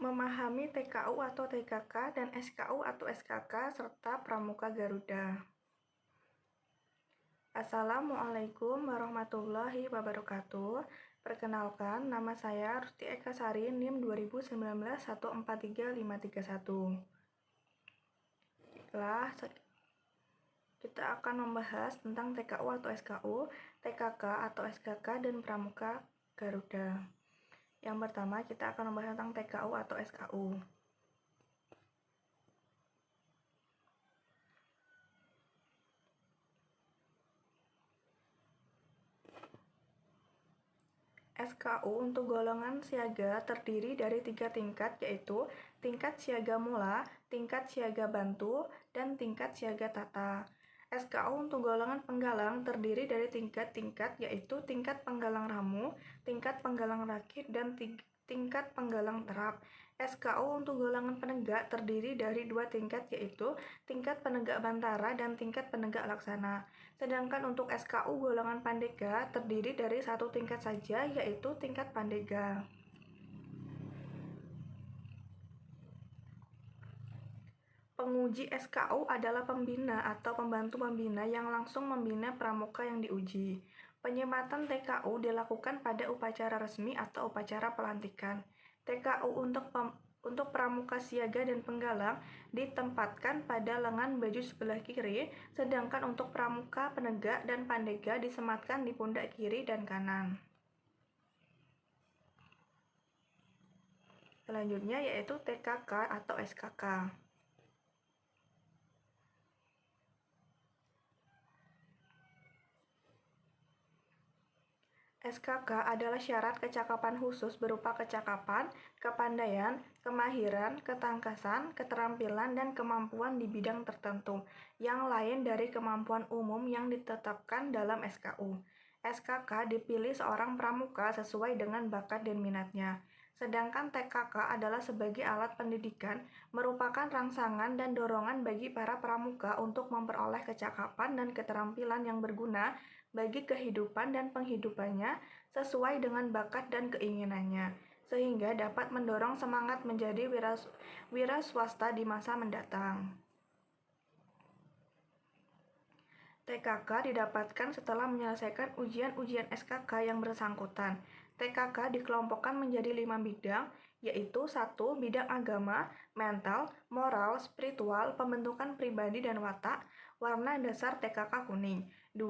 memahami TKU atau TKK dan SKU atau SKK serta Pramuka Garuda. Assalamualaikum warahmatullahi wabarakatuh. Perkenalkan, nama saya Rusti Eka Sari, NIM 2019 Baiklah, kita akan membahas tentang TKU atau SKU, TKK atau SKK, dan Pramuka Garuda. Yang pertama, kita akan membahas tentang TKU atau SKU. SKU untuk golongan siaga terdiri dari 3 tingkat, yaitu tingkat siaga mula, tingkat siaga bantu, dan tingkat siaga tata. SKU untuk golongan penggalang terdiri dari tingkat-tingkat, yaitu tingkat penggalang ramu, tingkat penggalang rakit, dan tingkat penggalang terap. SKU untuk golongan penegak terdiri dari 2 tingkat, yaitu tingkat penegak bantara dan tingkat penegak laksana. Sedangkan untuk SKU golongan pandega terdiri dari 1 tingkat saja, yaitu tingkat pandega. Penguji SKU adalah pembina atau pembantu pembina yang langsung membina pramuka yang diuji. Penyematan TKU dilakukan pada upacara resmi atau upacara pelantikan. TKU untuk pramuka siaga dan penggalang ditempatkan pada lengan baju sebelah kiri, sedangkan untuk pramuka penegak dan pandega disematkan di pundak kiri dan kanan. Selanjutnya yaitu TKK atau SKK. SKK adalah syarat kecakapan khusus berupa kecakapan, kepandaian, kemahiran, ketangkasan, keterampilan, dan kemampuan di bidang tertentu, yang lain dari kemampuan umum yang ditetapkan dalam SKU. SKK dipilih seorang pramuka sesuai dengan bakat dan minatnya. Sedangkan TKK adalah sebagai alat pendidikan, merupakan rangsangan dan dorongan bagi para pramuka untuk memperoleh kecakapan dan keterampilan yang berguna bagi kehidupan dan penghidupannya sesuai dengan bakat dan keinginannya, sehingga dapat mendorong semangat menjadi wira swasta di masa mendatang. TKK didapatkan setelah menyelesaikan ujian-ujian SKK yang bersangkutan. TKK dikelompokkan menjadi 5 bidang, yaitu 1. Bidang agama, mental, moral, spiritual, pembentukan pribadi dan watak, warna dasar TKK kuning. 2.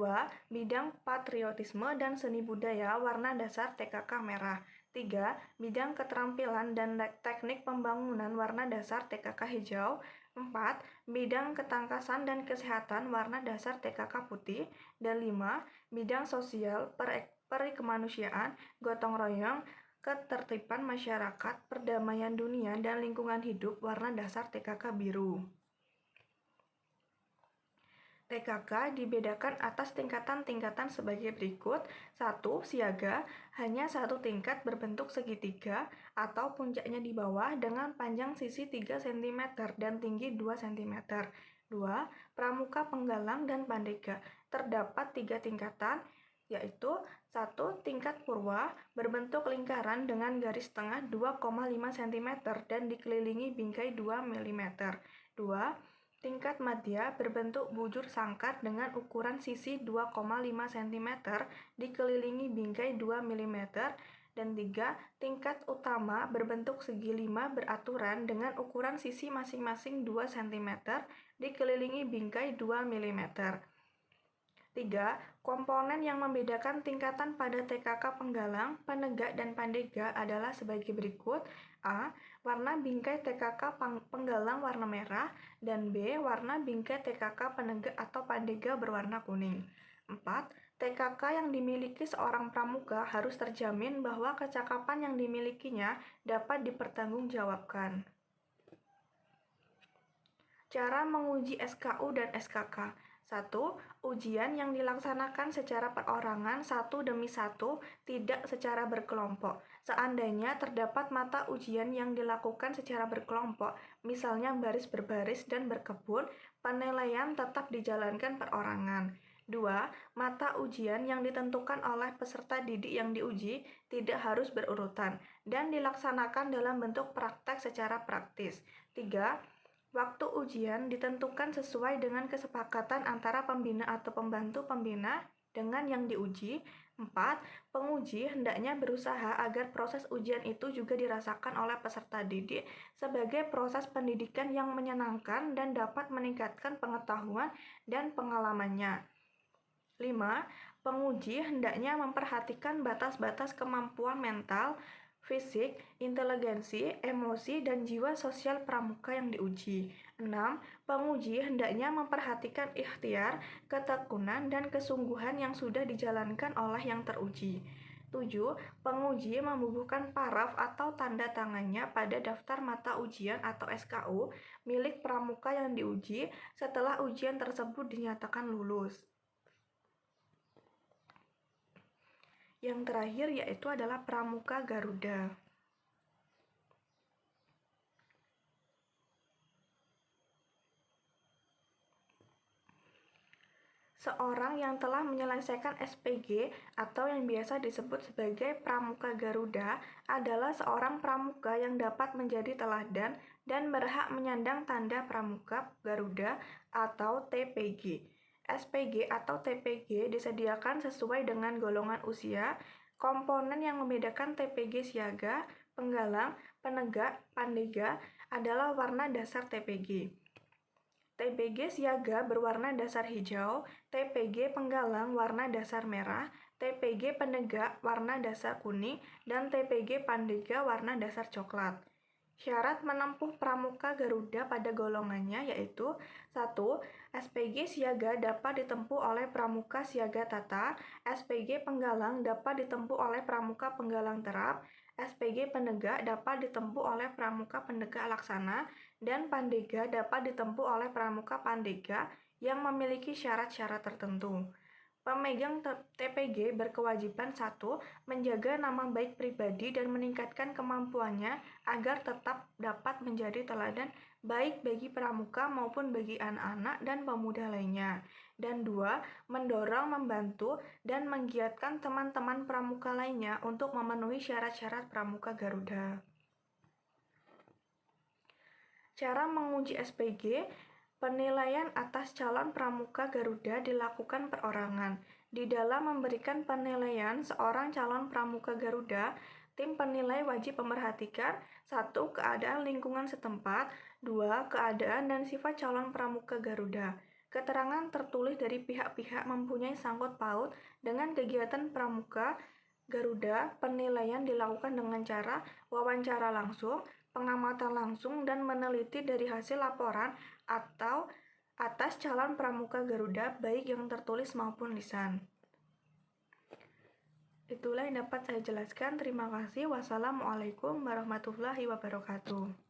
Bidang patriotisme dan seni budaya, warna dasar TKK merah. 3. Bidang keterampilan dan teknik pembangunan, warna dasar TKK hijau. 4. Bidang ketangkasan dan kesehatan, warna dasar TKK putih. Dan 5. Bidang sosial, perikemanusiaan, gotong royong, ketertiban masyarakat, perdamaian dunia, dan lingkungan hidup, warna dasar TKK biru. TKK dibedakan atas tingkatan-tingkatan sebagai berikut. 1. Siaga, hanya 1 tingkat berbentuk segitiga atau puncaknya di bawah dengan panjang sisi 3 cm dan tinggi 2 cm. 2. Pramuka penggalang dan pandega, terdapat 3 tingkatan, yaitu 1. Tingkat purwa, berbentuk lingkaran dengan garis tengah 2,5 cm dan dikelilingi bingkai 2 mm. 2. Tingkat madya, berbentuk bujur sangkar dengan ukuran sisi 2,5 cm dikelilingi bingkai 2 mm. Dan 3. Tingkat utama, berbentuk segi 5 beraturan dengan ukuran sisi masing-masing 2 cm dikelilingi bingkai 2 mm. 3. Komponen yang membedakan tingkatan pada TKK penggalang, penegak, dan pandega adalah sebagai berikut. A. Warna bingkai TKK penggalang warna merah, dan B. Warna bingkai TKK penegak atau pandega berwarna kuning. 4. TKK yang dimiliki seorang pramuka harus terjamin bahwa kecakapan yang dimilikinya dapat dipertanggungjawabkan. Cara menguji SKU dan SKK. 1. Ujian yang dilaksanakan secara perorangan 1 demi 1, tidak secara berkelompok. Seandainya terdapat mata ujian yang dilakukan secara berkelompok, misalnya baris berbaris dan berkebun, penilaian tetap dijalankan perorangan. 2. Mata ujian yang ditentukan oleh peserta didik yang diuji tidak harus berurutan. dan dilaksanakan dalam bentuk praktek secara praktis. 3. Waktu ujian ditentukan sesuai dengan kesepakatan antara pembina atau pembantu pembina dengan yang diuji. 4. Penguji hendaknya berusaha agar proses ujian itu juga dirasakan oleh peserta didik sebagai proses pendidikan yang menyenangkan dan dapat meningkatkan pengetahuan dan pengalamannya. 5. Penguji hendaknya memperhatikan batas-batas kemampuan mental, fisik, inteligensi, emosi, dan jiwa sosial pramuka yang diuji. 6. Penguji hendaknya memperhatikan ikhtiar, ketekunan, dan kesungguhan yang sudah dijalankan oleh yang teruji. 7. Penguji membubuhkan paraf atau tanda tangannya pada daftar mata ujian atau SKU milik pramuka yang diuji setelah ujian tersebut dinyatakan lulus. Yang terakhir yaitu adalah Pramuka Garuda. Seorang yang telah menyelesaikan SPG atau yang biasa disebut sebagai Pramuka Garuda adalah seorang pramuka yang dapat menjadi teladan dan berhak menyandang tanda Pramuka Garuda atau TPG. SPG atau TPG disediakan sesuai dengan golongan usia. Komponen yang membedakan TPG siaga, penggalang, penegak, pandega adalah warna dasar TPG. TPG siaga berwarna dasar hijau, TPG penggalang warna dasar merah, TPG penegak warna dasar kuning, dan TPG pandega warna dasar coklat. Syarat menempuh Pramuka Garuda pada golongannya yaitu 1. SPG siaga dapat ditempuh oleh Pramuka Siaga Tata, SPG penggalang dapat ditempuh oleh Pramuka Penggalang Terap, SPG penegak dapat ditempuh oleh Pramuka Penegak Laksana, dan pandega dapat ditempuh oleh Pramuka Pandega yang memiliki syarat-syarat tertentu. Pemegang TPG berkewajiban 1. Menjaga nama baik pribadi dan meningkatkan kemampuannya agar tetap dapat menjadi teladan baik bagi pramuka maupun bagi anak-anak dan pemuda lainnya. Dan 2. Mendorong, membantu, dan menggiatkan teman-teman pramuka lainnya untuk memenuhi syarat-syarat Pramuka Garuda. Cara menguji SPG. Penilaian atas calon Pramuka Garuda dilakukan perorangan. Di dalam memberikan penilaian seorang calon Pramuka Garuda, tim penilai wajib memperhatikan 1. Keadaan lingkungan setempat, 2. Keadaan dan sifat calon Pramuka Garuda. Keterangan tertulis dari pihak-pihak mempunyai sangkut paut dengan kegiatan Pramuka Garuda. Penilaian dilakukan dengan cara wawancara langsung, pengamatan langsung, dan meneliti dari hasil laporan atau atas calon Pramuka Garuda baik yang tertulis maupun lisan. Itulah yang dapat saya jelaskan. Terima kasih. Wassalamualaikum warahmatullahi wabarakatuh.